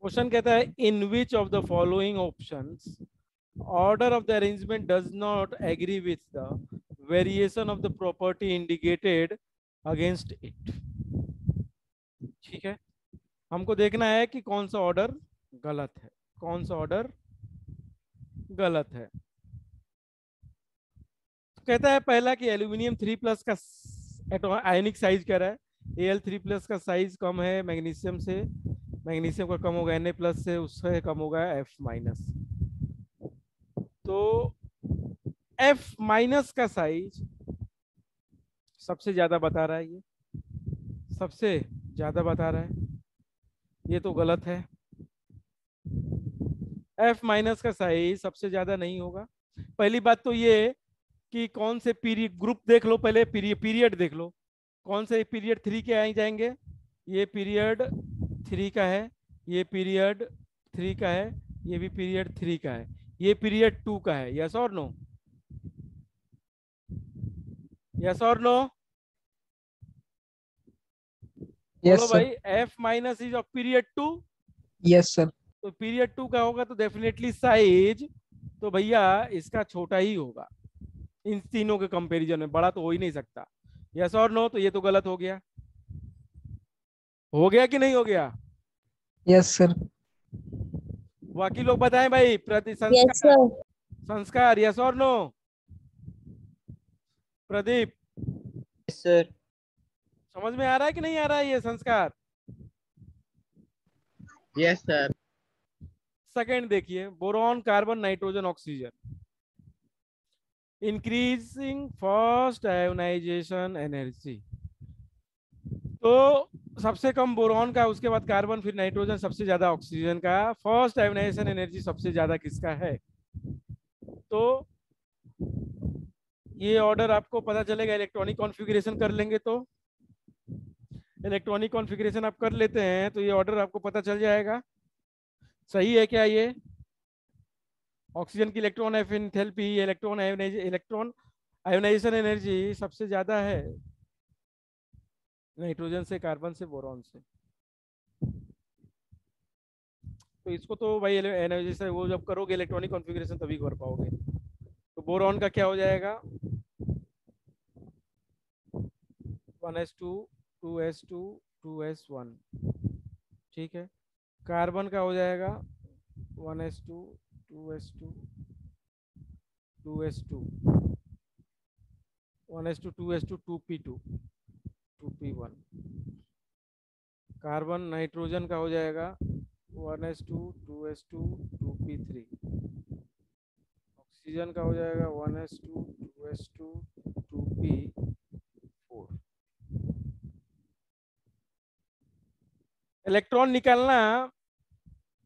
Question कहता है in which of the following options order of the arrangement does not agree with the variation of the property indicated against it. ठीक है, हमको देखना है कि कौन सा ऑर्डर गलत है, कौन सा ऑर्डर गलत है। तो कहता है पहला कि एल्यूमिनियम 3+ का आयनिक साइज कह रहा है Al3+ का साइज कम है मैग्नीशियम से, मैग्नीशियम का कम होगा Na+ से, उससे कम होगा F-। तो F- का साइज सबसे ज्यादा बता रहा है, ये सबसे ज्यादा बता रहा है, ये तो गलत है। F- का साइज सबसे ज्यादा नहीं होगा। पहली बात तो ये कि कौन से पीरियड ग्रुप देख लो, पहले पीरियड देख लो, कौन से पीरियड 3 के आए जाएंगे। ये पीरियड 3 का है, ये पीरियड 3 का है, ये भी पीरियड 3 का है, ये पीरियड 2 का है। यस और नो? यस और नो? बोलो यस सर। भाई। F- is of period 2। Yes sir. तो पीरियड 2 का होगा तो डेफिनेटली साइज तो भैया इसका छोटा ही होगा, इन तीनों के कंपैरिजन में बड़ा तो हो ही नहीं सकता। यस और नो? तो ये तो गलत हो गया कि नहीं हो गया? Yes sir. बाकी लोग बताएं भाई, प्रति यस संस्कार, सर। संस्कार यस और नो? प्रदीप सर। समझ में आ रहा है कि नहीं आ रहा है ये संस्कार? Yes sir. सेकंड देखिए, boron carbon nitrogen oxygen increasing first ionisation energy. तो सबसे कम बोरॉन का, उसके बाद कार्बन, फिर नाइट्रोजन, सबसे ज्यादा ऑक्सीजन का। फर्स्ट आयोनाइजेशन एनर्जी सबसे ज्यादा किसका है? तो ये ऑर्डर आपको पता चलेगा, इलेक्ट्रॉनिक कॉन्फ़िगरेशन कर लेंगे तो, इलेक्ट्रॉनिक कॉन्फ़िगरेशन आप कर लेते हैं तो ये ऑर्डर आपको पता चल जाएगा। सही है क्या ये? ऑक्सीजन की electron enthalpy, electron ionisation energy सबसे ज्यादा है नाइट्रोजन से, कार्बन से, बोरॉन से। तो इसको तो भाई एनर्जी से वो जब करोगे इलेक्ट्रॉनिक कॉन्फ़िगरेशन तभी कर पाओगे। तो बोरॉन का क्या हो जाएगा? 1s2 2s2 2s1। ठीक है। कार्बन का हो जाएगा 1s2 2s2 2s2 1s2 2s2 2p2 2p1। Carbon nitrogen का हो जाएगा 1s2 2s2 2p3। ऑक्सीजन का हो जाएगा 1s2 2s2 2p4। इलेक्ट्रॉन निकालना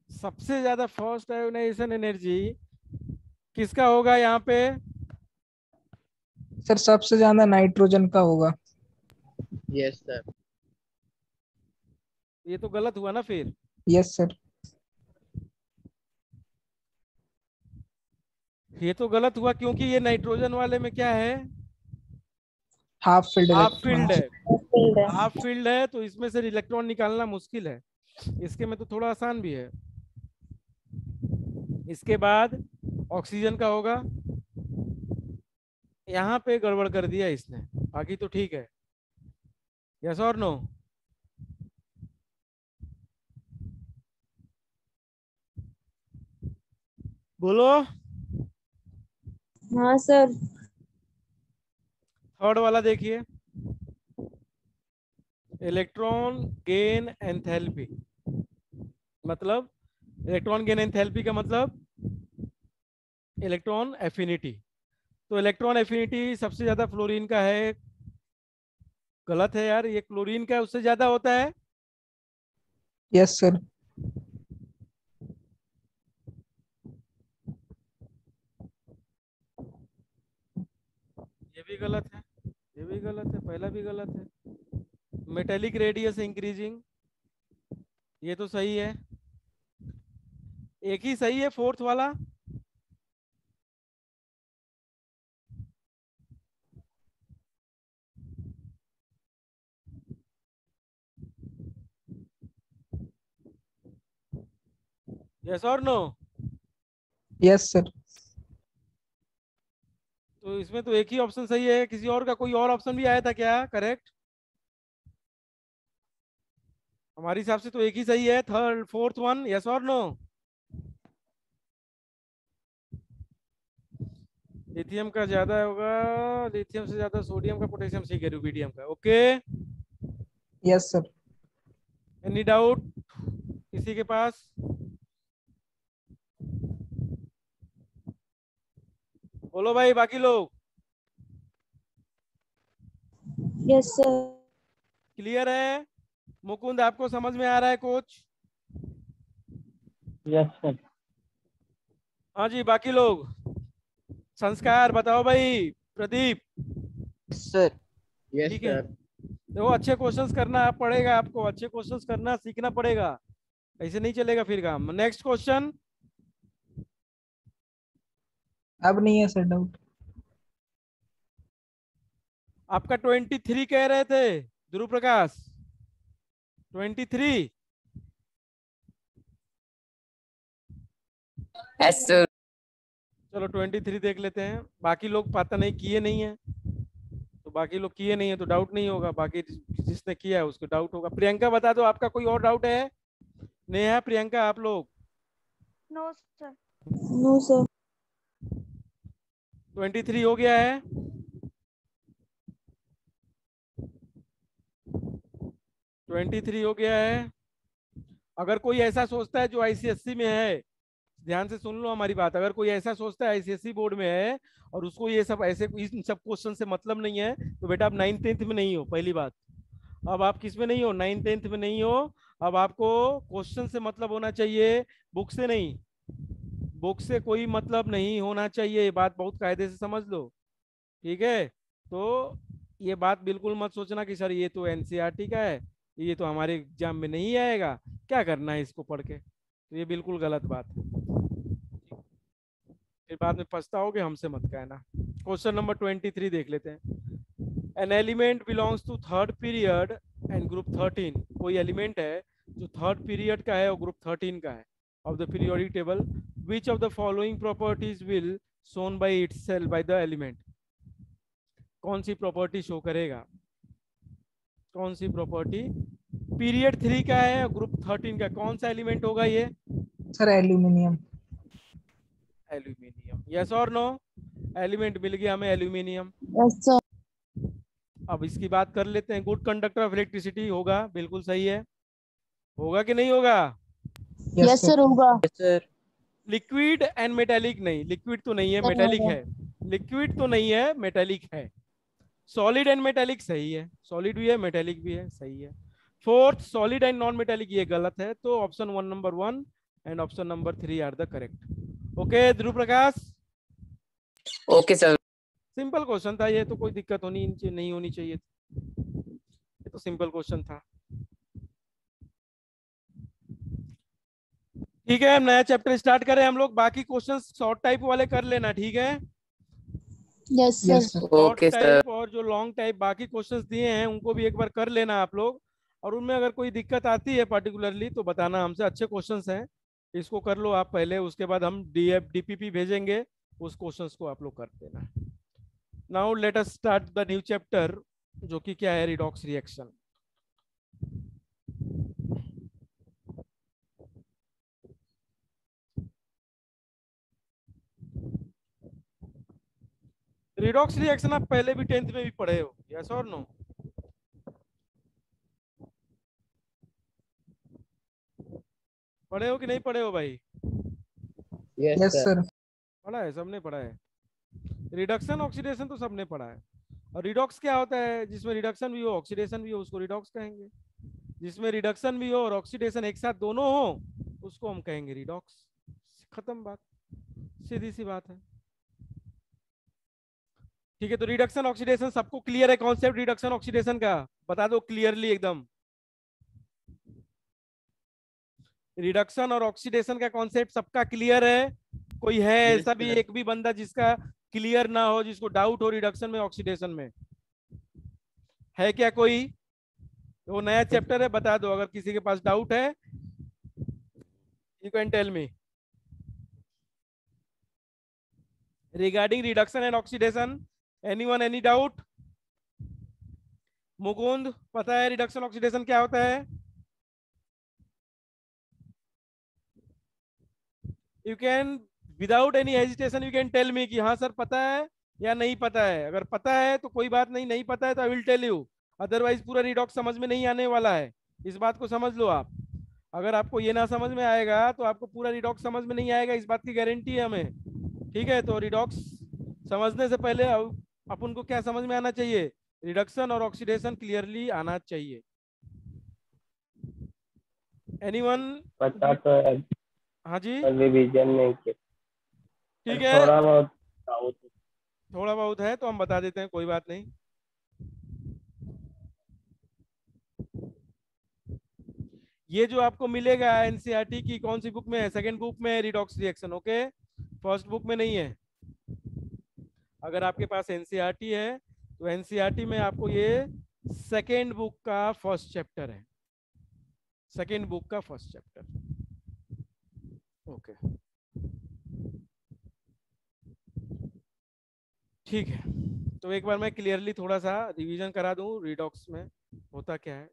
सबसे ज्यादा फर्स्ट आयोनाइजेशन एनर्जी किसका होगा यहाँ पे? सर सबसे ज्यादा नाइट्रोजन का होगा। Yes sir. ये तो गलत हुआ ना फिर। Yes sir. ये तो गलत हुआ क्योंकि ये नाइट्रोजन वाले में क्या है? Half field half field electrons. है। हाफ फील्ड है तो इसमें से इलेक्ट्रॉन निकालना मुश्किल है, इसके में तो थोड़ा आसान भी है। इसके बाद ऑक्सीजन का होगा, यहाँ पे गड़बड़ कर दिया इसने, बाकी तो ठीक है। यस और नो? बोलो। हाँ सर। थर्ड वाला देखिए, इलेक्ट्रॉन गेन एंथैल्पी। मतलब इलेक्ट्रॉन गेन एंथैल्पी का मतलब इलेक्ट्रॉन एफिनिटी। तो इलेक्ट्रॉन एफिनिटी सबसे ज्यादा फ्लोरीन का है। गलत है यार, ये क्लोरीन का उससे ज्यादा होता है। Yes sir. ये भी गलत है, ये भी गलत है, पहला भी गलत है। मेटेलिक रेडियस इंक्रीजिंग, ये तो सही है। एक ही सही है, फोर्थ वाला। यस और नो? Yes sir. तो इसमें तो एक ही ऑप्शन सही है, किसी और का कोई और ऑप्शन भी आया था क्या करेक्ट? हमारे हिसाब से तो एक ही सही है, थर्ड फोर्थ वन। यस और नो? लिथियम का ज्यादा होगा, लिथियम से ज्यादा सोडियम का, पोटेशियम से रुबिडियम का। Okay, yes sir. Any doubt किसी के पास? बोलो भाई बाकी लोग। Yes sir. क्लियर है? मुकुंद आपको समझ में आ रहा है कोच? Yes sir. हाँ जी, बाकी लोग। संस्कार बताओ भाई, प्रदीप। सर। यस ठीक है, सर। देखो अच्छे क्वेश्चंस करना पड़ेगा आपको, अच्छे क्वेश्चंस करना सीखना पड़ेगा, ऐसे नहीं चलेगा फिर काम। Next question. अब नहीं है सर डाउट। आपका 23 कह रहे थे ध्रुव प्रकाश, 23। Yes sir. चलो 23 देख लेते हैं, बाकी लोग पता नहीं किए नहीं है, तो बाकी लोग किए नहीं है तो डाउट नहीं होगा, बाकी जिसने किया है उसको डाउट होगा। प्रियंका बता दो, आपका कोई और डाउट है? नेहा, प्रियंका, आप लोग? No sir. No sir. 23 हो गया है। 23 हो गया है। अगर कोई ऐसा सोचता है जो आईसीएससी में है, ध्यान से सुन लो हमारी बात, अगर कोई ऐसा सोचता है आईसीएससी बोर्ड में है और उसको ये सब ऐसे इन सब क्वेश्चन से मतलब नहीं है, तो बेटा आप 9th-10th में नहीं हो, पहली बात। अब आप किस में नहीं हो? 9th-10th में नहीं हो। अब आपको क्वेश्चन से मतलब होना चाहिए, बुक से नहीं। बुक से कोई मतलब नहीं होना चाहिए, ये बात बहुत कायदे से समझ लो, ठीक है? तो ये बात बिल्कुल मत सोचना कि सर ये तो एनसीईआरटी का है, ये तो हमारे एग्जाम में नहीं आएगा, क्या करना है इसको पढ़ के, तो ये बिल्कुल गलत बात है, फिर बाद में पछताओगे, हमसे मत कहना। क्वेश्चन नंबर 23 देख लेते हैं। An element belongs to third period and group 13। कोई एलिमेंट है जो थर्ड पीरियड का है और ग्रुप 13 का है of the periodic table, which of the following properties will shown by itself by the element. कौन सी प्रॉपर्टी शो करेगा? कौन सी प्रॉपर्टी पीरियड 3 का है और ग्रुप 13 का, कौन सा एलिमेंट होगा ये? Sir aluminium. एल्यूमिनियम। यस और नो? एलिमेंट मिल गया हमें एल्यूमिनियम। Yes sir. अब इसकी बात कर लेते हैं। गुड कंडक्टर ऑफ इलेक्ट्रिसिटी होगा, बिल्कुल सही है। होगा कि नहीं होगा? यस सर होगा। Yes sir. Liquid and metallic नहीं, लिक्विड तो नहीं है, नहीं मेटेलिक होगा। है। लिक्विड तो नहीं है, मेटेलिक है। सॉलिड एंड मेटेलिक सही है, सॉलिड भी है मेटेलिक भी है, सही है। Fourth, solid and non metallic ये गलत है, तो option 1 number 1 and option number 3 are the correct. Okay Dhruv Prakash, okay sir. Simple question था ये, तो कोई दिक्कत नहीं होनी चाहिए, ये तो सिंपल क्वेश्चन था। ठीक है, नया चैप्टर स्टार्ट करें हम लोग। बाकी क्वेश्चंस शॉर्ट टाइप वाले कर लेना, ठीक है? Yes yes sir. Sir. Short okay sir. Type और जो लॉन्ग टाइप बाकी क्वेश्चंस दिए हैं उनको भी एक बार कर लेना आप लोग, और उनमें अगर कोई दिक्कत आती है पर्टिकुलरली तो बताना हमसे। अच्छे क्वेश्चंस हैं, इसको कर लो आप पहले, उसके बाद हम डीपीपी भेजेंगे, उस क्वेश्चंस को आप लोग कर देना। Now let us start the new chapter, जो कि क्या है? Redox reaction. रिडॉक्स रिएक्शन आप पहले भी 10th में भी पढ़े हो, यस और नो? पढ़े हो कि नहीं पढ़े हो भाई? Yes yes sir. सर। पढ़ा है, सबने पढ़ा है। रिडक्शन ऑक्सीडेशन तो सबने पढ़ा है। और रिडॉक्स क्या होता है? जिसमें रिडक्शन भी हो ऑक्सीडेशन भी हो उसको रिडॉक्स कहेंगे। जिसमें रिडक्शन भी हो और ऑक्सीडेशन एक साथ दोनों हो उसको हम कहेंगे रिडॉक्स। खत्म बात, सीधी सी बात है। ठीक है, तो रिडक्शन ऑक्सीडेशन सबको क्लियर है? कॉन्सेप्ट रिडक्शन ऑक्सीडेशन का बता दो क्लियरली एकदम। रिडक्शन और ऑक्सीडेशन का कॉन्सेप्ट सबका क्लियर है? कोई है Yes, ऐसा भी sir. एक भी बंदा जिसका क्लियर ना हो, जिसको डाउट हो रिडक्शन में ऑक्सीडेशन में? है क्या कोई? वो नया चैप्टर है, बता दो अगर किसी के पास डाउट है, you can tell me. Regarding reduction and oxidation, anyone any doubt? Mukund पता है रिडक्शन ऑक्सीडेशन क्या होता है? You can without any hesitation you can tell me कि हाँ सर पता है या नहीं पता है। अगर पता है तो कोई बात नहीं, नहीं पता है तो I will tell you, otherwise पूरा रिडॉक्स समझ में नहीं आने वाला है। इस बात को समझ लो आप। अगर आपको ये ना समझ में आएगा तो आपको पूरा रिडॉक्स समझ में नहीं आएगा, इस बात की गारंटी है हमें। ठीक है, तो रिडॉक्स समझने से पहले अपन को क्या समझ में आना चाहिए? रिडक्शन और ऑक्सीडेशन क्लियरली आना चाहिए। एनीवन? पता तो है, हाँ जी रिवीजन नहीं किया। ठीक है, थोड़ा बहुत doubt है। थोड़ा बहुत है तो हम बता देते हैं, कोई बात नहीं। ये जो आपको मिलेगा एनसीईआरटी की कौन सी बुक में है? सेकंड बुक में है redox reaction, okay, first book में नहीं है। अगर आपके पास एनसीईआरटी है तो एनसीईआरटी में आपको ये सेकंड बुक का फर्स्ट चैप्टर है, सेकंड बुक का फर्स्ट चैप्टर, ओके ठीक है। तो एक बार मैं क्लियरली थोड़ा सा रिवीजन करा दूं रिडॉक्स में होता क्या है।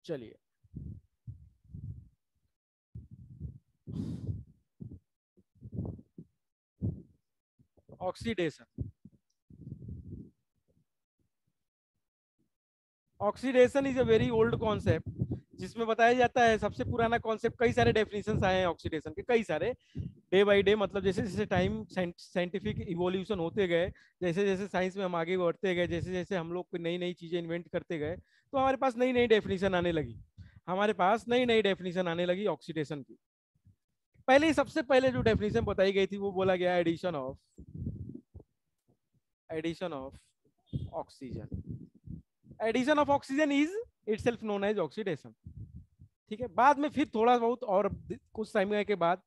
चलिए, oxidation. Oxidation is a very old concept, जिसमें बताया जाता है सबसे पुराना कॉन्सेप्ट। कई सारे डेफिनेशंस आए हैं ऑक्सीडेशन के, कई सारे, डे बाय डे, मतलब जैसे जैसे टाइम साइंटिफिक इवोल्यूशन होते गए, जैसे जैसे साइंस में हम आगे बढ़ते गए, जैसे जैसे हम लोग कोई नई नई चीजें इन्वेंट करते गए, तो हमारे पास नई नई डेफिनेशन आने लगी, हमारे पास नई नई डेफिनेशन आने लगी ऑक्सीडेशन की। पहले सबसे पहले जो डेफिनेशन बताई गई थी वो बोला गया addition of oxygen. Addition of oxygen is itself known as oxidation. ठीक है, बाद में फिर थोड़ा बहुत और कुछ समय के बाद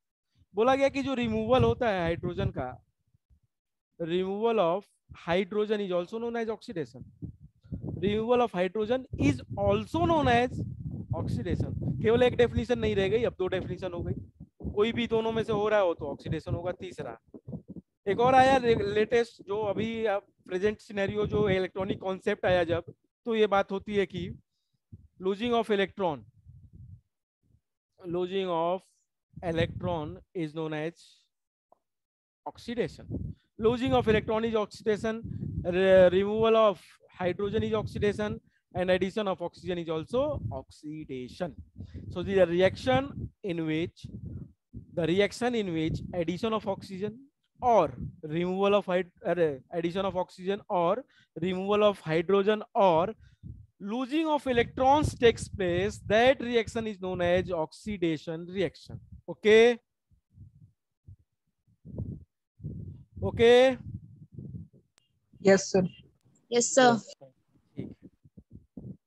बोला गया कि जो रिमूवल होता है हाइड्रोजन का, removal of hydrogen is also known as oxidation. Removal of hydrogen is also known as oxidation. केवल एक डेफिनेशन नहीं रह गई, अब दो डेफिनेशन हो गई। कोई भी दोनों में से हो रहा हो तो ऑक्सीडेशन होगा। तीसरा एक और आया लेटेस्ट, जो अभी प्रेजेंट सिनेरियो, जो इलेक्ट्रॉनिक कॉन्सेप्ट आया जब, तो ये बात होती है कि losing of electron, losing of electron is known as oxidation. Losing of electron is oxidation, removal of hydrogen is oxidation, and addition of oxygen is also oxidation. So the reaction in which addition of oxygen or removal of addition of oxygen or removal of hydrogen or losing of electrons takes place, that reaction is known as oxidation reaction. Okay, okay, Yes, sir. Yes, sir.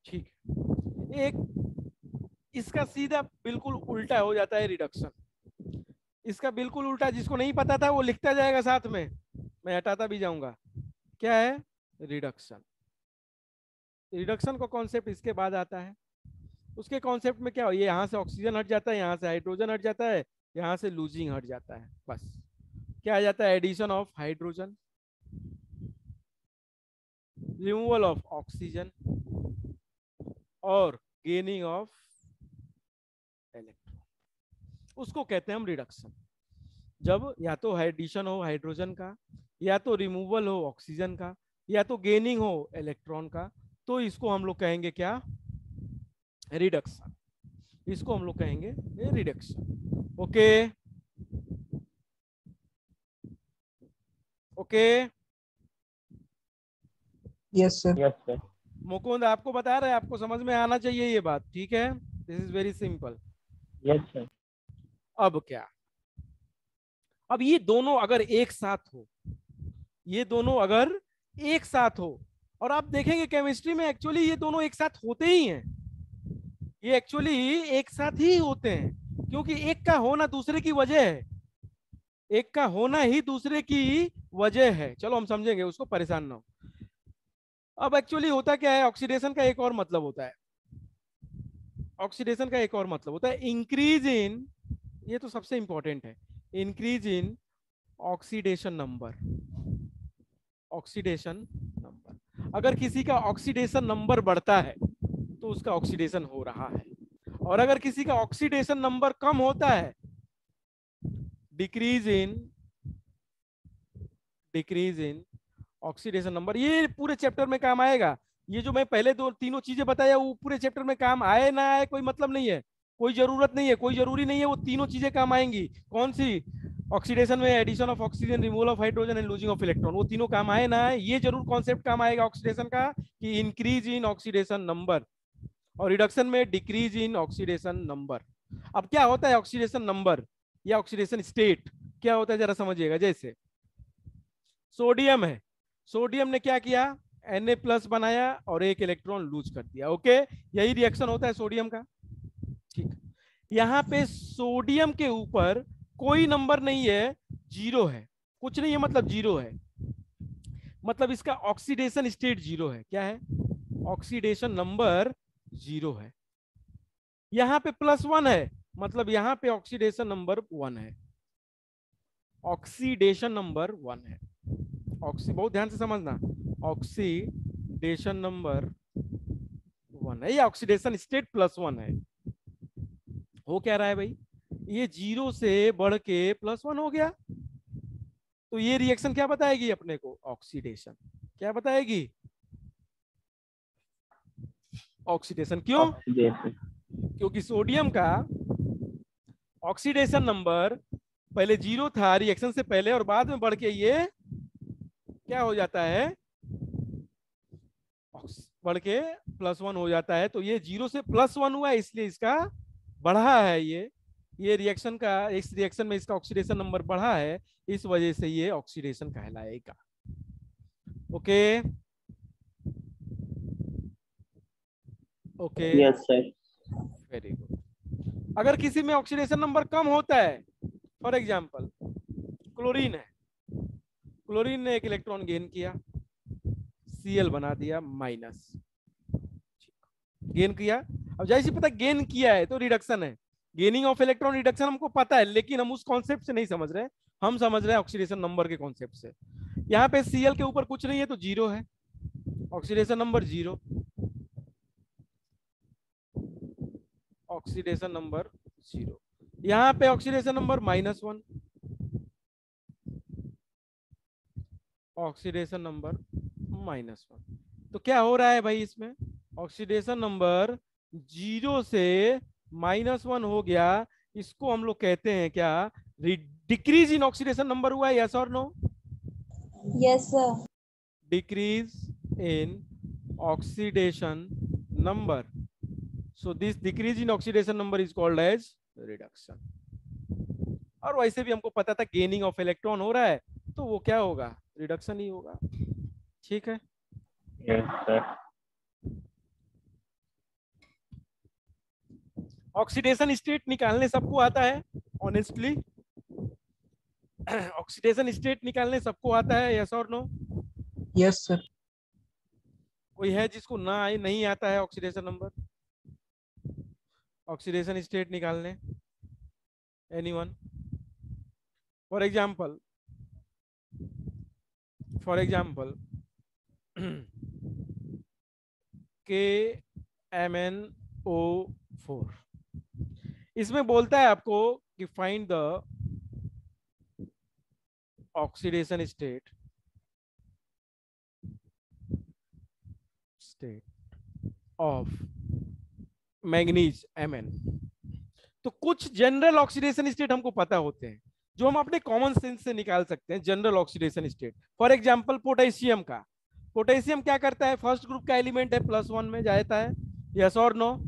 ठीक है। एक इसका सीधा बिल्कुल उल्टा हो जाता है रिडक्शन। इसका बिल्कुल उल्टा, जिसको नहीं पता था वो लिखता जाएगा साथ में, मैं हटाता भी जाऊंगा। क्या है रिडक्शन? रिडक्शन का कॉन्सेप्ट इसके बाद आता है। उसके कॉन्सेप्ट में क्या हो, ये यहाँ से ऑक्सीजन हट जाता है, यहाँ से हाइड्रोजन हट जाता है, यहाँ से लूजिंग हट जाता है, बस। क्या आ जाता है? Addition of hydrogen, removal of oxygen और गेनिंग ऑफ इलेक्ट्रॉन, उसको कहते हैं हम रिडक्शन। जब या तो एडिशन हो हाइड्रोजन का, या तो रिमूवल हो ऑक्सीजन का, या तो गेनिंग हो इलेक्ट्रॉन का, तो इसको हम लोग कहेंगे क्या? रिडक्शन। इसको हम लोग कहेंगे reduction. Okay, okay. Yes, sir. Yes sir. Mukund आपको बता रहे हैं, आपको समझ में आना चाहिए ये बात, ठीक है? This is very simple. Yes sir. अब क्या, अब ये दोनों अगर एक साथ हो, ये दोनों अगर एक साथ हो, और आप देखेंगे केमिस्ट्री में एक्चुअली ये दोनों एक साथ होते ही हैं, ये एक्चुअली एक साथ ही होते हैं, क्योंकि एक का होना दूसरे की वजह है, एक का होना ही दूसरे की वजह है। चलो हम समझेंगे उसको, परेशान ना हो। अब एक्चुअली होता क्या है, ऑक्सीडेशन का एक और मतलब होता है। ऑक्सीडेशन का एक और मतलब होता है इंक्रीज इन, ये तो सबसे इंपॉर्टेंट है, increase in oxidation number. Oxidation number, अगर किसी का ऑक्सीडेशन नंबर बढ़ता है तो उसका ऑक्सीडेशन हो रहा है, और अगर किसी का ऑक्सीडेशन नंबर कम होता है, डिक्रीज इन ऑक्सीडेशन नंबर, ये पूरे चैप्टर में काम आएगा। ये जो मैं पहले दो तीनों चीजें बताया वो पूरे चैप्टर में काम आए ना आए कोई मतलब नहीं है, कोई जरूरत नहीं है, कोई जरूरी नहीं है, वो तीनों चीजें काम आएंगी। कौन सी? ऑक्सीडेशन में addition of oxygen, removal of hydrogen and losing of electron, वो तीनों काम आए ना आए, ये जरूर कॉन्सेप्ट काम आएगा ऑक्सीडेशन का कि इंक्रीज इन ऑक्सीडेशन नंबर, और रिडक्शन में डिक्रीज इन ऑक्सीडेशन नंबर। अब क्या होता है ऑक्सीडेशन नंबर या ऑक्सीडेशन स्टेट, क्या होता है जरा समझिएगा। जैसे सोडियम है, सोडियम ने क्या किया, Na+ बनाया और एक इलेक्ट्रॉन लूज कर दिया। ओके, यही रिएक्शन होता है सोडियम का। ठीक, यहाँ पे सोडियम के ऊपर कोई नंबर नहीं है, 0 है, कुछ नहीं है, मतलब 0 है, मतलब इसका ऑक्सीडेशन स्टेट 0 है। क्या है? ऑक्सीडेशन नंबर 0 है। यहाँ पे +1 है, मतलब यहाँ पे ऑक्सीडेशन नंबर 1 है, ऑक्सीडेशन नंबर 1 है। बहुत ध्यान से समझना, ऑक्सीडेशन नंबर 1 है, या ऑक्सीडेशन स्टेट +1 है। हो क्या रहा है भाई, ये 0 से बढ़ के +1 हो गया, तो ये रिएक्शन क्या बताएगी अपने को? ऑक्सीडेशन। क्या बताएगी? ऑक्सीडेशन। क्यों? क्योंकि सोडियम का ऑक्सीडेशन नंबर पहले 0 था रिएक्शन से पहले, और बाद में बढ़ के ये क्या हो जाता है, बढ़ के +1 हो जाता है। तो ये 0 से +1 हुआ है, इसलिए इसका बढ़ा है, ये रिएक्शन का, इस रिएक्शन में इसका ऑक्सीडेशन नंबर बढ़ा है, इस वजह से ये ऑक्सीडेशन कहलाएगा। Okay okay, yes sir. Very good. अगर किसी में ऑक्सीडेशन नंबर कम होता है, फॉर एग्जांपल क्लोरीन है, क्लोरीन ने एक इलेक्ट्रॉन गेन किया, Cl बना दिया माइनस, गेन किया। अब जैसे पता गेन किया है तो रिडक्शन है, गेनिंग ऑफ इलेक्ट्रॉन रिडक्शन हमको पता है, लेकिन हम उस कॉन्सेप्ट से नहीं समझ रहे, हम समझ रहे हैं ऑक्सीडेशन नंबर के कॉन्सेप्ट से। यहाँ पे Cl के ऊपर कुछ नहीं है तो 0 है, ऑक्सीडेशन नंबर 0, ऑक्सीडेशन नंबर 0। यहाँ पे ऑक्सीडेशन नंबर -1, ऑक्सीडेशन नंबर -1। तो क्या हो रहा है भाई, इसमें ऑक्सीडेशन नंबर 0 से -1 हो गया, इसको हम लोग कहते हैं क्या, डिक्रीज इन ऑक्सीडेशन नंबर हुआ है। यस और no? Yes sir. Decrease in oxidation number, so this decrease in oxidation number is called as reduction। और वैसे भी हमको पता था गेनिंग ऑफ इलेक्ट्रॉन हो रहा है, तो वो क्या होगा, रिडक्शन ही होगा। ठीक है, यस सर। ऑक्सीडेशन स्टेट निकालने सबको आता है ऑनेस्टली, ऑक्सीडेशन स्टेट निकालने सबको आता है, यस और नो? Yes sir. कोई है जिसको ना नहीं आता है ऑक्सीडेशन नंबर, ऑक्सीडेशन स्टेट निकालने? एनीवन? फॉर एग्जांपल KMnO4, इसमें बोलता है आपको कि find the oxidation state of manganese Mn। तो कुछ जनरल ऑक्सीडेशन स्टेट हमको पता होते हैं जो हम अपने कॉमन सेंस से निकाल सकते हैं, general oxidation state. For example potassium का, पोटेशियम क्या करता है, फर्स्ट ग्रुप का एलिमेंट है, +1 में जाता है, यस और नो?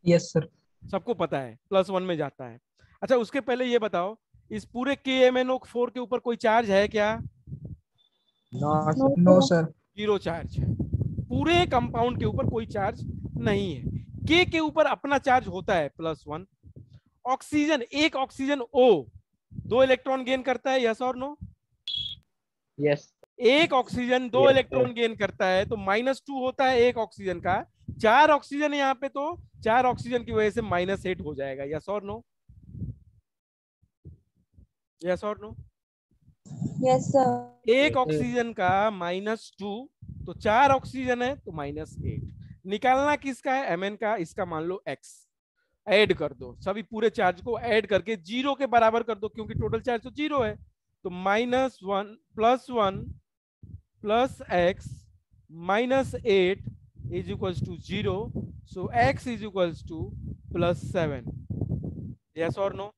Yes sir. सबको पता है +1 में जाता है। अच्छा, उसके पहले ये बताओ, इस पूरे KMnO4 के ऊपर कोई चार्ज है क्या? No sir. 0 चार्ज है, पूरे कंपाउंड के ऊपर कोई चार्ज नहीं है। K के ऊपर अपना चार्ज होता है +1। ऑक्सीजन, एक ऑक्सीजन O 2 इलेक्ट्रॉन गेन करता है, यस और नो? यस। एक ऑक्सीजन 2 Yes, इलेक्ट्रॉन गेन करता है तो -2 होता है एक ऑक्सीजन का। 4 ऑक्सीजन है यहाँ पे तो 4 ऑक्सीजन की वजह से -8 हो जाएगा। यस और नो? यस और नो? Yes, sir. एक ऑक्सीजन का -2 तो 4 ऑक्सीजन है तो -8। निकालना किसका है? Mn का। इसका मान लो x। ऐड कर दो, सभी पूरे चार्ज को ऐड करके 0 के बराबर कर दो, क्योंकि टोटल चार्ज तो 0 है। तो -1 +1 plus x minus 8 is equals to 0. So x is equals to +7. Yes or no?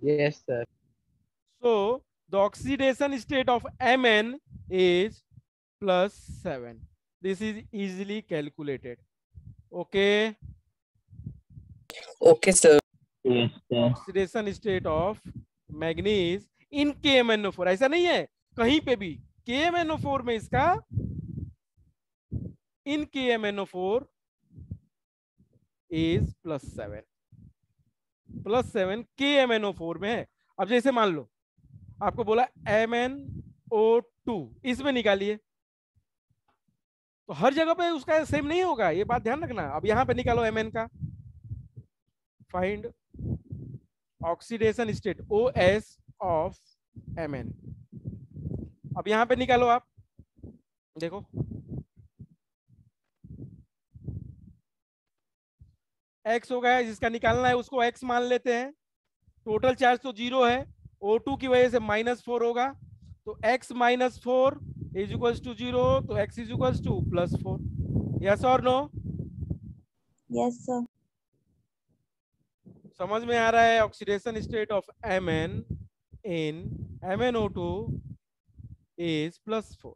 Yes, sir. So the oxidation state of Mn is +7. This is easily calculated. Okay. Okay, sir. yes, sir. Oxidation state of manganese in KMnO4। ऐसा नहीं है कहीं पे भी, KMnO4 में इसका in KMnO4 is +7। +7 KMnO4 में है। अब जैसे मान लो आपको बोला MnO2 इसमें निकालिए, तो हर जगह पे उसका सेम नहीं होगा, ये बात ध्यान रखना। अब यहां पे निकालो Mn का, find oxidation state OS of Mn। अब यहां पे निकालो आप, देखो x हो गया, जिसका निकालना है उसको x मान लेते हैं। टोटल चार्ज तो 0 है, O2 की वजह से -4 होगा, तो x -4 इज इक्वल्स टू 0, तो x is equals to +4। Yes और नो? Yes, sir. समझ में आ रहा है? Oxidation state of Mn in MnO2 is +4।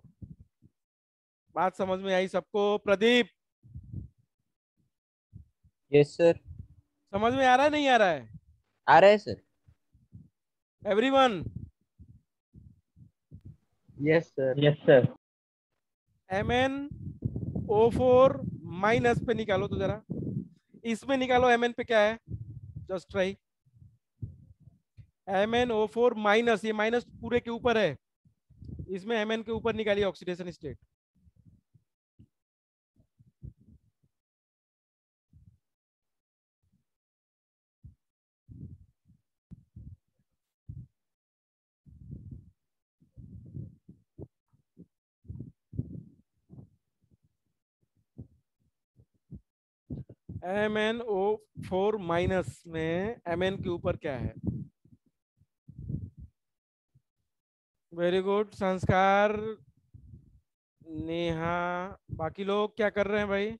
बात समझ में आई सबको? Pradeep Yes, sir. समझ में आ रहा है नहीं आ रहा है? आ रहा है sir? Everyone? Yes, sir. Yes, sir. MnO4 minus पे निकालो तो जरा, इसमें निकालो Mn पे क्या है, जस्ट ट्राई। MnO4 माइनस, ये माइनस पूरे के ऊपर है, इसमें Mn के ऊपर निकालिए ऑक्सीडेशन स्टेट। MnO4 माइनस में Mn के ऊपर क्या है? वेरी गुड संस्कार, नेहा, बाकी लोग क्या कर रहे हैं भाई?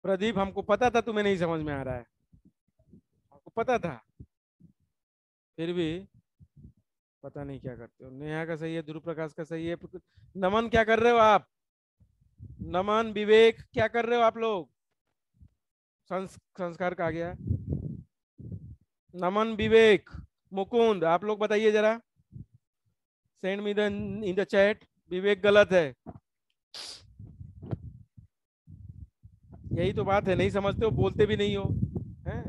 प्रदीप हमको पता था तुम्हें नहीं समझ में आ रहा है, हमको पता था, फिर भी पता नहीं क्या करते हो। नेहा का सही है, ध्रुव प्रकाश का सही है। नमन क्या कर रहे हो आप? नमन, विवेक क्या कर रहे हो आप लोग? संस्कार का आ गया। नमन, विवेक, मुकुंद, आप लोग बताइए जरा, send me in the chat. Vivek गलत है, यही तो बात है, नहीं समझते हो, बोलते भी नहीं हो, हैं?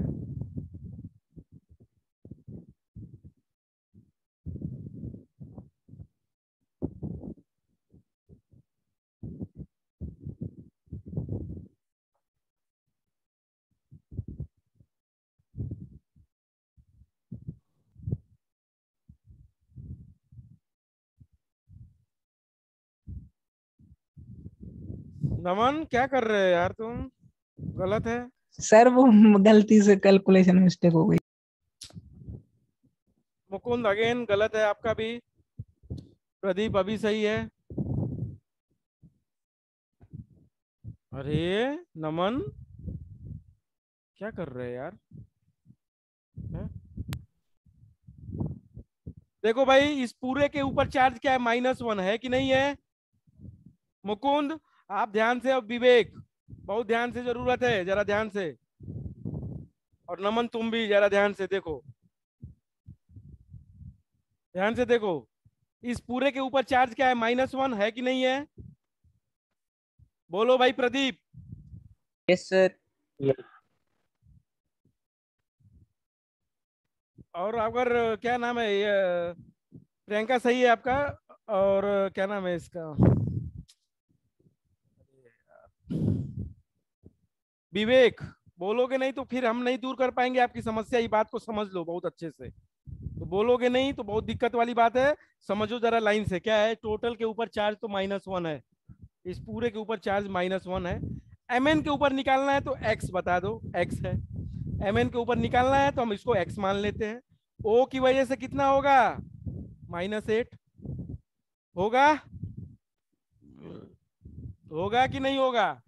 नमन क्या कर रहे हो यार तुम? गलत है। सर वो गलती से कैलकुलेशन मिस्टेक हो गई। मुकुंद अगेन गलत है आपका भी। प्रदीप अभी सही है। अरे नमन क्या कर रहे हैं यार? है? देखो भाई, इस पूरे के ऊपर चार्ज क्या है? -1 है कि नहीं है? मुकुंद आप ध्यान से, अब विवेक बहुत ध्यान से, जरूरत है जरा ध्यान से, और नमन तुम भी जरा ध्यान से देखो, ध्यान से देखो, इस पूरे के ऊपर चार्ज क्या है? -1 है कि नहीं है? बोलो भाई प्रदीप। Yes, sir. Yes. और अगर क्या नाम है ये प्रियंका सही है आपका। और क्या नाम है इसका विवेक, बोलोगे नहीं तो फिर हम नहीं दूर कर पाएंगे आपकी समस्या। ये बात को समझ लो बहुत अच्छे से। तो बोलोगे नहीं तो बहुत दिक्कत वाली बात है। समझो जरा लाइन से, क्या है, टोटल के ऊपर चार्ज तो -1 है, इस पूरे के ऊपर चार्ज -1 है। mn के ऊपर निकालना है तो x बता दो, x है। mn के ऊपर निकालना है तो हम इसको x मान लेते हैं। o की वजह से कितना होगा, -8 होगा। होगा कि नहीं होगा।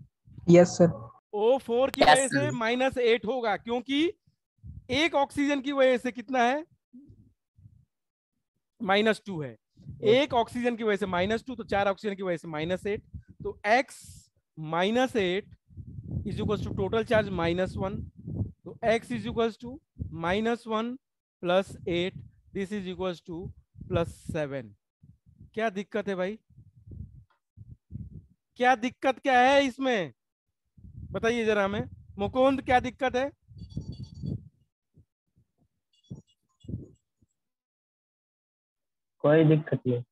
Yes sir. O4 की Yes, वजह से sir. -8 होगा, क्योंकि एक ऑक्सीजन की वजह से कितना है, -2 है। एक ऑक्सीजन की वजह से -2, तो 4 ऑक्सीजन की वजह से -8। तो x -8 is equal to total charge -1। तो x is equal to -1 + 8, this is equal to +7। क्या दिक्कत है भाई, क्या दिक्कत क्या है इसमें, बताइए जरा हमें। मुकुंद क्या दिक्कत है। कोई दिक्कत नहीं है।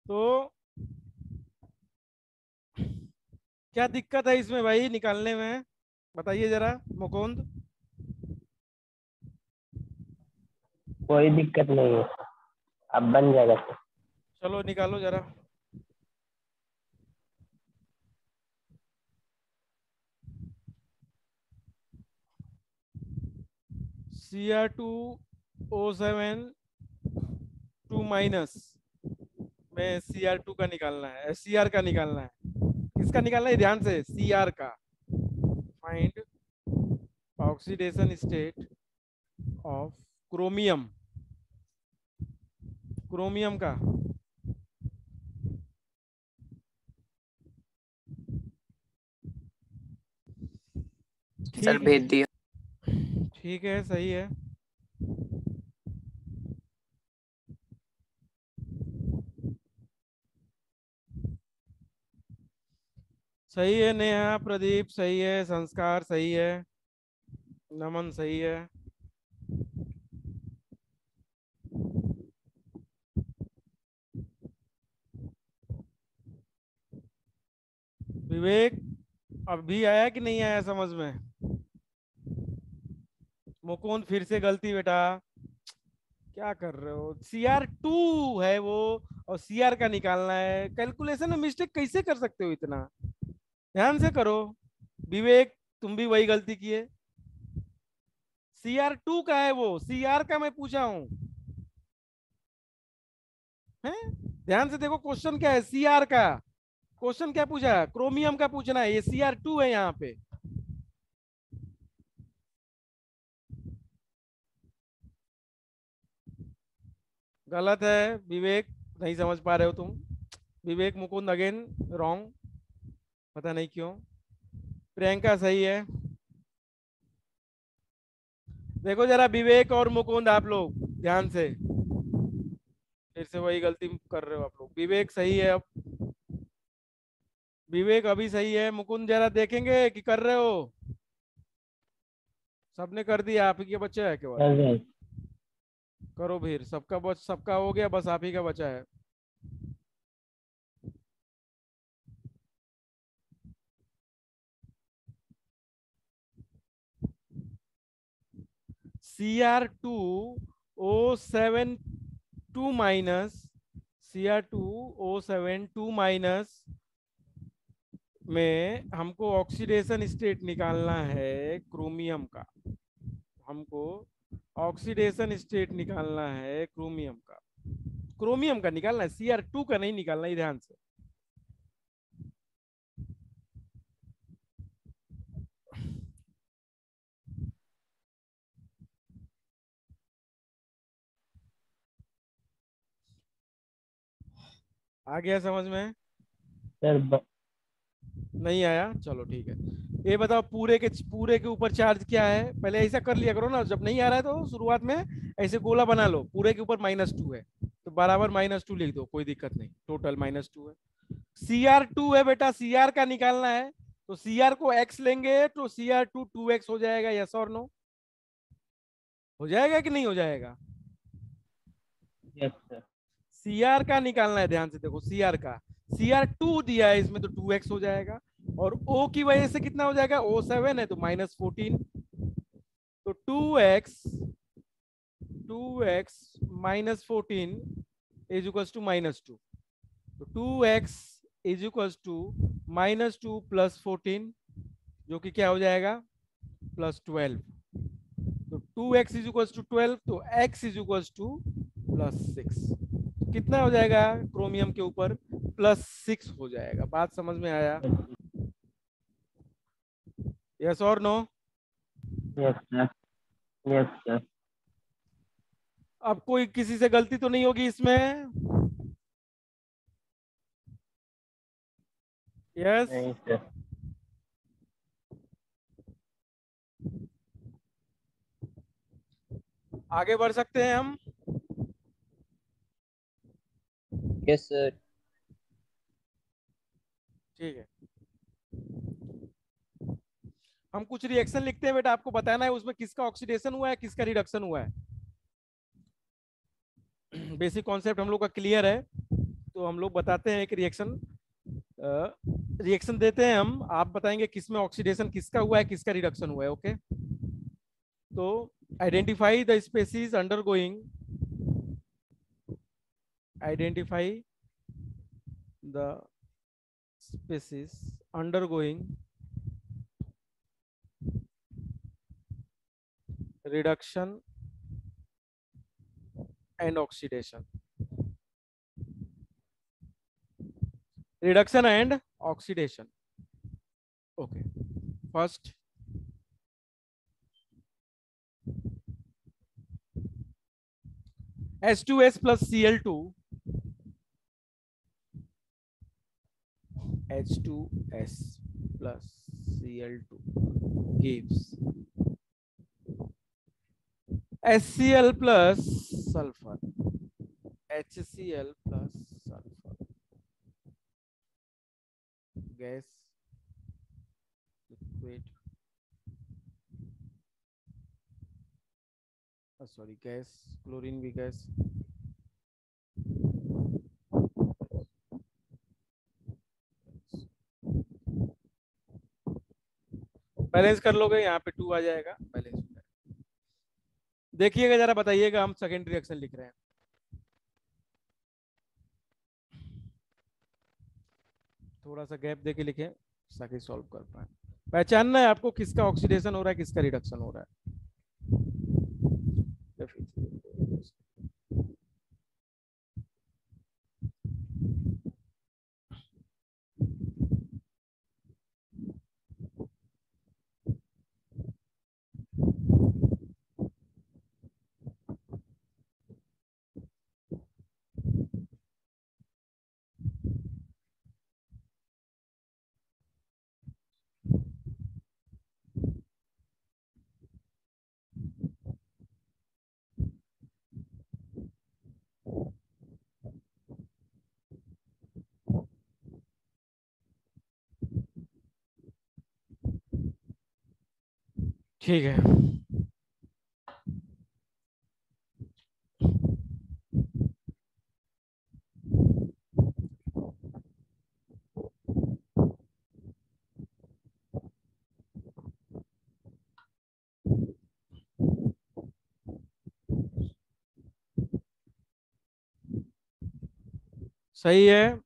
तो क्या दिक्कत है इसमें भाई निकालने में, बताइए जरा मुकुंद। कोई दिक्कत नहीं है, अब बन जाएगा सर। चलो निकालो जरा। Cr2O7 2 माइनस में Cr2 का निकालना है, Cr का निकालना है। किसका निकालना है, ध्यान से, Cr का। Find oxidation state of chromium, chromium का। सर ठीक भेज है, दिया। ठीक है, सही है। सही है नेहा, प्रदीप सही है, संस्कार सही है, नमन सही है। विवेक अभी आया कि नहीं आया समझ में। मुकुंद फिर से गलती बेटा, क्या कर रहे हो। Cr2 है वो, और Cr का निकालना है। कैलकुलेशन में मिस्टेक कैसे कर सकते हो इतना, ध्यान से करो। विवेक तुम भी वही गलती किए। Cr2 का है वो, Cr का मैं पूछा हूं, हैं। ध्यान से देखो क्वेश्चन क्या है, Cr का क्वेश्चन क्या पूछा है, क्रोमियम का पूछना है, ये Cr2 है यहाँ पे। गलत है विवेक, नहीं समझ पा रहे हो तुम। विवेक, मुकुंद अगेन रॉन्ग, पता नहीं क्यों। प्रियंका सही है। देखो जरा विवेक और मुकुंद, आप लोग ध्यान से, फिर से वही गलती कर रहे हो आप लोग। विवेक सही है अब, विवेक अभी सही है। मुकुंद जरा देखेंगे कि कर रहे हो। सबने कर दिया, आप ही के बच्चा है केवल? कर दें। करो फिर, सबका हो गया, बस आप ही का बचा है। Cr2O7 2 माइनस Cr2O7 2 माइनस में हमको ऑक्सीडेशन स्टेट निकालना है क्रोमियम का। हमको ऑक्सीडेशन स्टेट निकालना है क्रोमियम का। क्रोमियम का निकालना है, Cr2 का नहीं निकालना है, ध्यान से। आ गया समझ में? सर नहीं आया, चलो ठीक है। ये बताओ पूरे के ऊपर चार्ज क्या है? पहले ऐसा कर लिया करो ना, जब नहीं आ रहा है तो शुरुआत में ऐसे गोला बना लो। पूरे के ऊपर -2 है तो बराबर -2 लिख दो, कोई दिक्कत नहीं। टोटल -2 है। Cr2 है बेटा, Cr का निकालना है तो Cr को x लेंगे तो Cr2 2x हो जाएगा। यस और नो? हो जाएगा कि नहीं हो जाएगा? Yes sir. Cr का निकालना है, ध्यान से देखो। Cr का Cr2 दिया है इसमें तो 2x हो जाएगा। और O की वजह से कितना हो जाएगा? O7 है तो -14। तो 2x -14 इज इक्वल्स टू -2। तो 2x इज इक्वल्स टू -2 + 14, जो कि क्या हो जाएगा? +12। तो 2x इज इक्वल्स टू 12, तो x इज इक्वल्स टू +6। कितना हो जाएगा क्रोमियम के ऊपर? +6 हो जाएगा। बात समझ में आया? यस और no? Yes sir. Yes sir. अब कोई किसी से गलती तो नहीं होगी इसमें? यस? नहीं सर। आगे बढ़ सकते हैं हम? Yes sir. ठीक है, हम कुछ रिएक्शन लिखते हैं बेटा, आपको बताना है उसमें किसका ऑक्सीडेशन हुआ है, किसका रिडक्शन हुआ है। बेसिक कॉन्सेप्ट हम लोग का क्लियर है, तो हम लोग बताते हैं एक रिएक्शन। रिएक्शन देते हैं हम, आप बताएंगे किसमें ऑक्सीडेशन किसका हुआ है, किसका रिडक्शन हुआ है। ओके, तो identify the species undergoing, identify the species undergoing reduction and oxidation. Reduction and oxidation. Okay, first H2S plus Cl2, H2S plus Cl2 gives HCl plus sulfur, HCl plus sulfur gas, liquid, sorry, gas, chlorine भी gas, balance कर लोगे, यहाँ पे 2 आ जाएगा, balance हो जाएगा। देखिएगा जरा, बताइएगा, हम सेकेंड रिएक्शन लिख रहे हैं। थोड़ा सा गैप देके लिखें ताकि सॉल्व कर पाए। पहचानना है आपको किसका ऑक्सीडेशन हो रहा है, किसका रिडक्शन हो रहा है। ठीक है, सही है,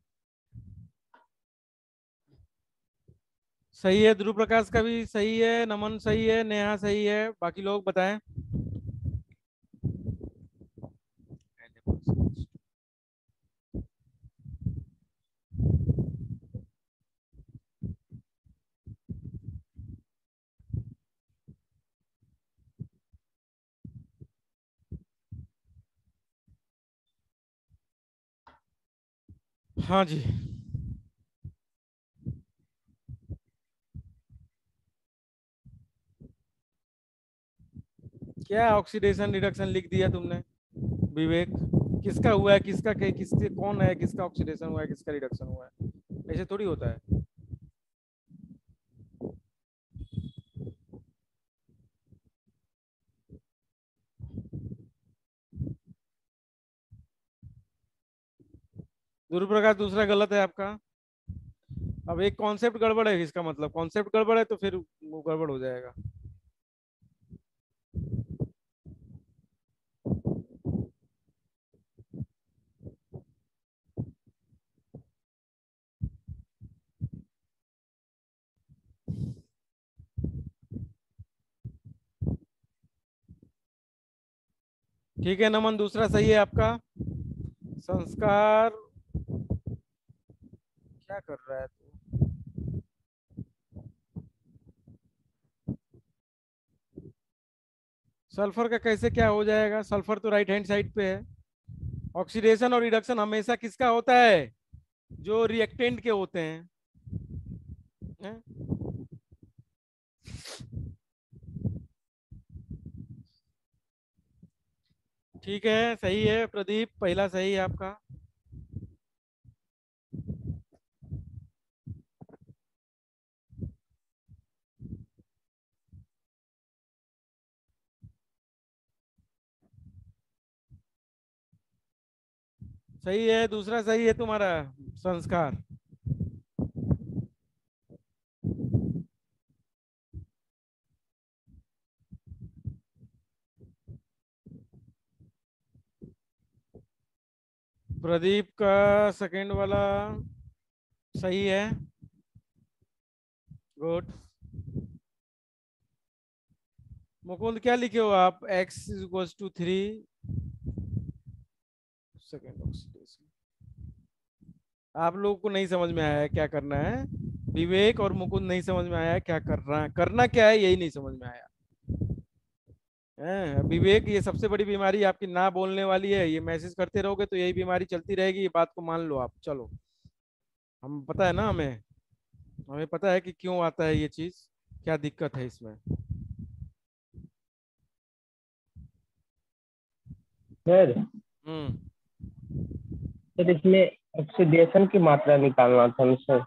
सही है। ध्रुव प्रकाश का भी सही है, नमन सही है, नेहा सही है, बाकी लोग बताएं। हाँ जी, क्या ऑक्सीडेशन रिडक्शन लिख दिया तुमने विवेक? किसका हुआ है, किसका किसके कौन है, किसका ऑक्सीडेशन हुआ है, किसका रिडक्शन हुआ है? ऐसे थोड़ी होता है। ध्रुव प्रकाश दूसरा गलत है आपका। अब एक कॉन्सेप्ट गड़बड़ है, इसका मतलब कॉन्सेप्ट गड़बड़ है तो फिर वो गड़बड़ हो जाएगा। ठीक है नमन, दूसरा सही है आपका। संस्कार क्या कर रहा है तू? सल्फर का कैसे क्या हो जाएगा? सल्फर तो राइट हैंड साइड पे है। ऑक्सीडेशन और रिडक्शन हमेशा किसका होता है? जो रिएक्टेंट के होते हैं, हैं? ठीक है, सही है प्रदीप, पहला सही है आपका। सही है, दूसरा सही है तुम्हारा, संस्कार। प्रदीप का सेकंड वाला सही है, गुड। मुकुंद क्या लिखे हो आप? x equals to 3 second oxidation. आप लोगों को नहीं समझ में आया है क्या करना है? विवेक और मुकुंद नहीं समझ में आया है क्या करना है, करना क्या है यही नहीं समझ में आया है। विवेक, ये सबसे बड़ी बीमारी आपकी ना बोलने वाली है। ये मैसेज करते रहोगे तो यही बीमारी चलती रहेगी, ये बात को मान लो आप। चलो, हम पता है ना, हमें हमें पता है कि क्यों आता है ये चीज, क्या दिक्कत है इसमें। सर हम्म सर इसमें ऑक्सीडेशन की मात्रा निकालना था ना सर।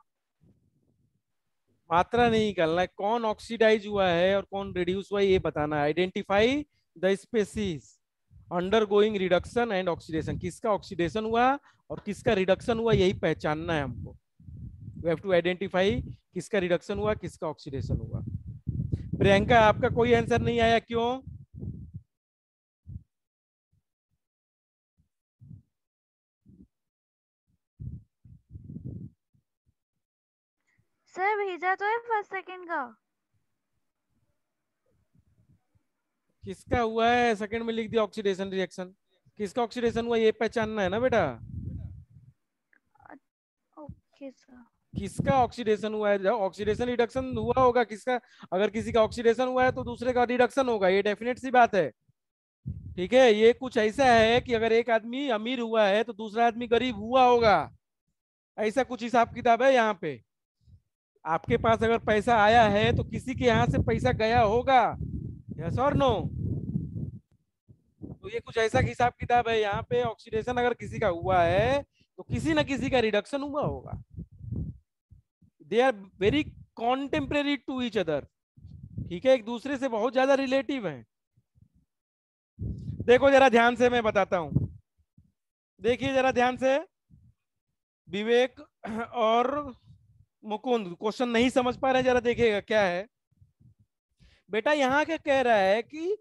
मात्रा नहीं निकालना है, कौन ऑक्सीडाइज हुआ है और कौन रिड्यूस हुआ है ये बताना है। Identify the species under going reduction and oxidation. किसका ऑक्सीडेशन हुआ और किसका रिडक्शन हुआ, यही पहचानना है हमको। वी हैव टू आइडेंटिफाई किसका रिडक्शन हुआ, किसका ऑक्सीडेशन हुआ। प्रियंका, आपका कोई आंसर नहीं आया, क्यों? सर भेजा तो है फर्स्ट सेकंड का। किसका हुआ है सेकंड में लिख दिया ऑक्सीडेशन रिएक्शन। किसका ऑक्सीडेशन हुआ ये पहचानना है ना बेटा। Okay sir. किसका ऑक्सीडेशन हुआ है? ऑक्सीडेशन रिडक्शन हुआ होगा किसका। अगर किसी का ऑक्सीडेशन हुआ है तो दूसरे का रिडक्शन होगा, ये डेफिनेट सी बात है। ठीक है, ये कुछ ऐसा है कि अगर एक आदमी अमीर हुआ है तो दूसरा आदमी गरीब हुआ होगा, ऐसा कुछ हिसाब किताब है यहाँ पे। आपके पास अगर पैसा आया है तो किसी के यहाँ से पैसा गया होगा, यस और नो? तो ये कुछ ऐसा हिसाब किताब है यहाँ पे। ऑक्सीडेशन अगर किसी का हुआ है तो किसी ना किसी का रिडक्शन हुआ होगा। They are very contemporary to each other. ठीक है, एक दूसरे से बहुत ज्यादा रिलेटिव हैं। देखो जरा ध्यान से, मैं बताता हूं, देखिए जरा ध्यान से। विवेक और मुकुंद क्वेश्चन नहीं समझ पा रहे, जरा देखिएगा क्या है बेटा। यहाँ क्या कह रहा है कि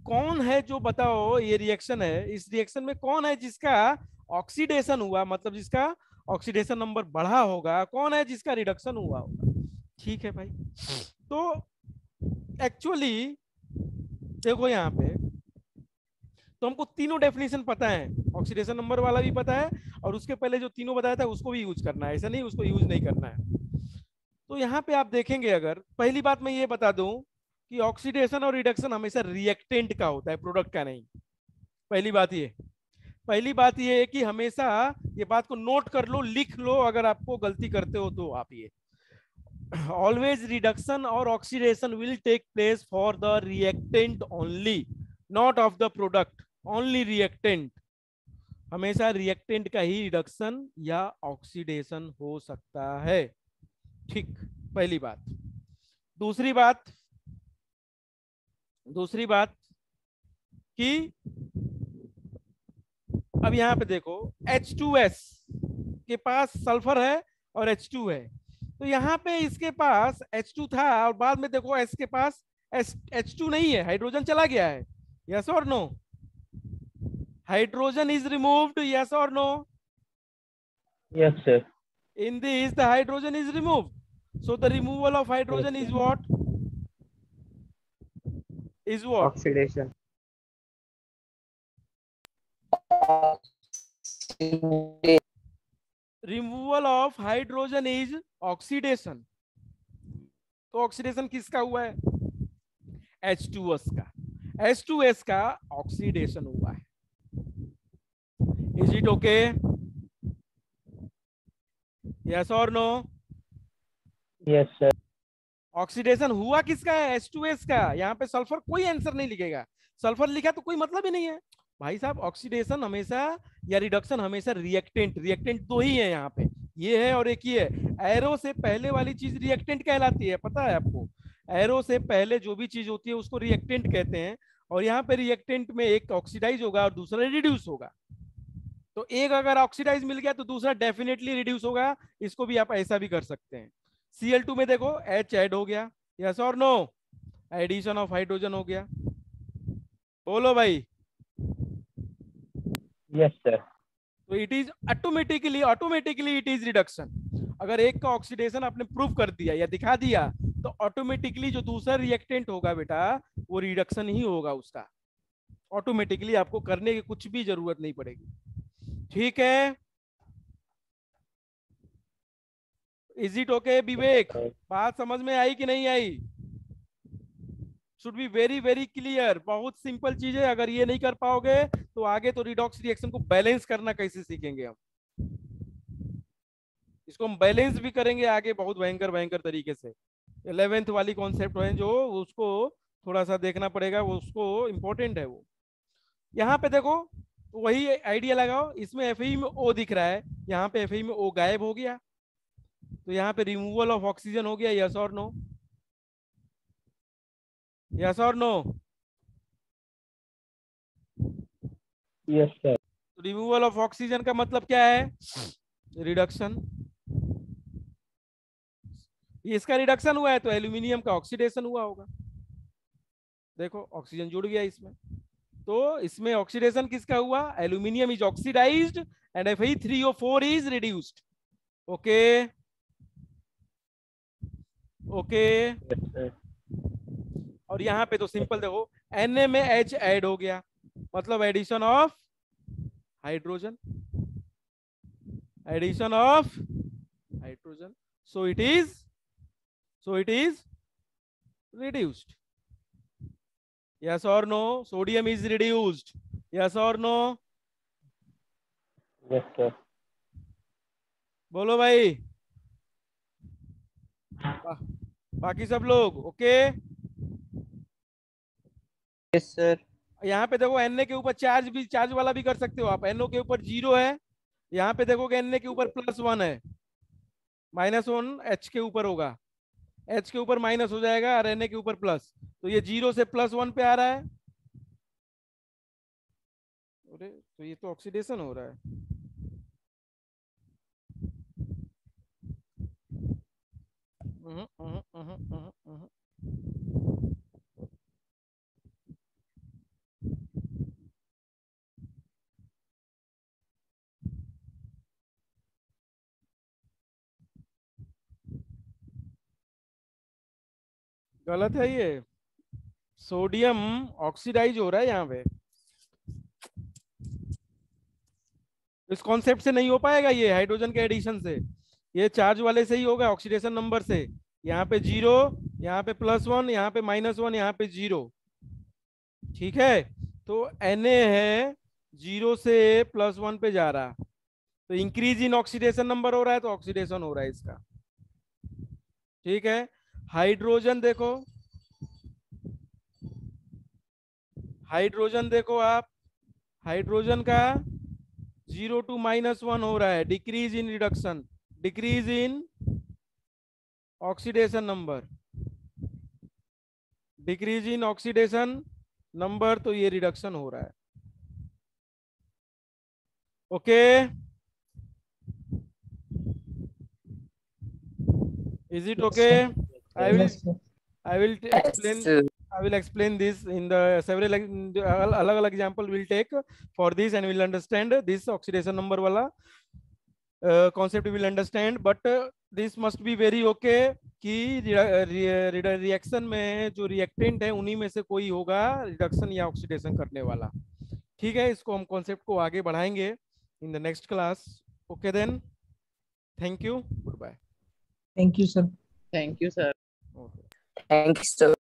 कौन है जो, बताओ, ये रिएक्शन है, इस रिएक्शन में कौन है जिसका ऑक्सीडेशन हुआ मतलब जिसका ऑक्सीडेशन नंबर बढ़ा होगा, कौन है जिसका रिडक्शन हुआ होगा। ठीक है भाई। तो एक्चुअली देखो यहाँ पे तो हमको तीनों डेफिनेशन पता है, ऑक्सीडेशन नंबर वाला भी पता है और उसके पहले जो तीनों बताया था उसको भी यूज करना है, ऐसा नहीं उसको यूज नहीं करना है। तो यहाँ पे आप देखेंगे, अगर पहली बात मैं ये बता दूं कि ऑक्सीडेशन और रिडक्शन हमेशा रिएक्टेंट का होता है, प्रोडक्ट का नहीं। पहली बात ये है कि हमेशा ये बात को नोट कर लो, लिख लो, अगर आपको गलती करते हो तो आप ये always reduction or oxidation will take place for the reactant only, not of the product, only reactant। हमेशा रिएक्टेंट का ही रिडक्शन या ऑक्सीडेशन हो सकता है। ठीक, पहली बात। दूसरी बात कि अब यहां पे देखो H2S के पास सल्फर है और H2 है, तो यहाँ पे इसके पास H2 था और बाद में देखो S के पास H2 नहीं है, हाइड्रोजन चला गया है। यस और no? Hydrogen is removed, yes और no? Yes, sir. In this the hydrogen is removed, so the removal of hydrogen is what? Oxidation. Removal of hydrogen is oxidation। तो oxidation किसका हुआ है? H2S का। H2S का oxidation हुआ है। Is it okay? Yes और नो? Yes, sir. ऑक्सीडेशन हुआ किसका है? H2S का। यहाँ पे सल्फर कोई आंसर नहीं लिखेगा, सल्फर लिखा तो कोई मतलब ही नहीं है भाई साहब। ऑक्सीडेशन हमेशा या रिडक्शन हमेशा रिएक्टेंट दो ही है यहाँ पे, ये है और एक ही है। एरो से पहले वाली चीज रिएक्टेंट कहलाती है, पता है आपको? एरो से पहले जो भी चीज होती है उसको रिएक्टेंट कहते हैं, और यहाँ पे रिएक्टेंट में एक ऑक्सीडाइज होगा और दूसरा रिड्यूस होगा। तो एक अगर ऑक्सीडाइज मिल गया तो दूसरा डेफिनेटली रिड्यूस होगा। इसको भी आप ऐसा भी कर सकते हैं। Cl2 में देखो H ऐड हो गया, यस और नो? एडिशन ऑफ हाइड्रोजन हो गया। बोलो भाई। Yes, sir. तो it is automatically it is reduction. अगर एक का ऑक्सीडेशन आपने प्रूव कर दिया या दिखा दिया तो ऑटोमेटिकली जो दूसरा रिएक्टेंट होगा बेटा वो रिडक्शन ही होगा उसका, ऑटोमेटिकली। आपको करने की कुछ भी जरूरत नहीं पड़ेगी। ठीक है, इज इट ओके विवेक? बात समझ में आई कि नहीं आई? Should be very very clear. बहुत सिंपल चीज है, अगर ये नहीं कर पाओगे तो आगे तो रिडॉक्स रिएक्शन को बैलेंस करना कैसे सीखेंगे हम। इसको हम बैलेंस भी करेंगे आगे बहुत भयंकर तरीके से। 11th वाली कॉन्सेप्ट है जो, उसको थोड़ा सा देखना पड़ेगा, वो उसको इंपॉर्टेंट है वो। यहाँ पे देखो वही आइडिया लगाओ, इसमें Fe में O दिख रहा है, यहाँ पे Fe में O गायब हो गया, तो यहाँ पे रिमूवल ऑफ ऑक्सीजन हो गया। यस और नो? यस और no? Yes, sir. Removal of oxygen का मतलब क्या है? रिडक्शन। इसका रिडक्शन हुआ है तो एल्यूमिनियम का ऑक्सीडेशन हुआ होगा। देखो ऑक्सीजन जुड़ गया इसमें, तो इसमें ऑक्सीडेशन किसका हुआ? Aluminium is oxidised and Fe3O4 is reduced. Okay okay. Yes, sir. और यहाँ पे तो सिंपल देखो Na में H ऐड हो गया, मतलब addition of hydrogen, addition of hydrogen, so it is reduced। yes or no? Sodium is reduced, yes or no? Yes, sir. बोलो भाई। बाकी सब लोग ओके? Yes, sir. यहाँ पे देखो Na के ऊपर चार्ज वाला भी कर सकते हो आप। NO के ऊपर 0 है, यहाँ पे देखोगे Na के ऊपर +1 है, -1 H के ऊपर होगा, H के ऊपर माइनस हो जाएगा और Na के ऊपर प्लस, तो ये 0 से +1 पे आ रहा है। अरे तो ये तो ऑक्सीडेशन हो रहा है। गलत है ये। सोडियम ऑक्सीडाइज हो रहा है यहाँ पे। इस कॉन्सेप्ट से नहीं हो पाएगा ये, हाइड्रोजन के एडिशन से। ये चार्ज वाले से ही होगा, ऑक्सीडेशन नंबर से। यहाँ पे 0, यहाँ पे +1, यहाँ पे -1, यहाँ पे 0। ठीक है, तो Na है 0 से +1 पे जा रहा, तो इंक्रीज इन ऑक्सीडेशन नंबर हो रहा है, तो ऑक्सीडेशन हो रहा है इसका। ठीक है, हाइड्रोजन देखो, हाइड्रोजन देखो आप, हाइड्रोजन का 0 to -1 हो रहा है, decrease in reduction, decrease in oxidation number, decrease in oxidation number, तो ये रिडक्शन हो रहा है। Okay, is it okay? I will explain this in the several अलग example will take for this, and will understand this oxidation number wala concept will understand, but this must be very okay कि reaction में जो reactant है उन्हीं में से कोई होगा रिडक्शन या ऑक्सीडेशन करने वाला। ठीक है, इसको हम कॉन्सेप्ट को आगे बढ़ाएंगे in the next class. Okay then, thank you, good bye. Thank you sir. Thank you, sir. Okay. Thank you, sir.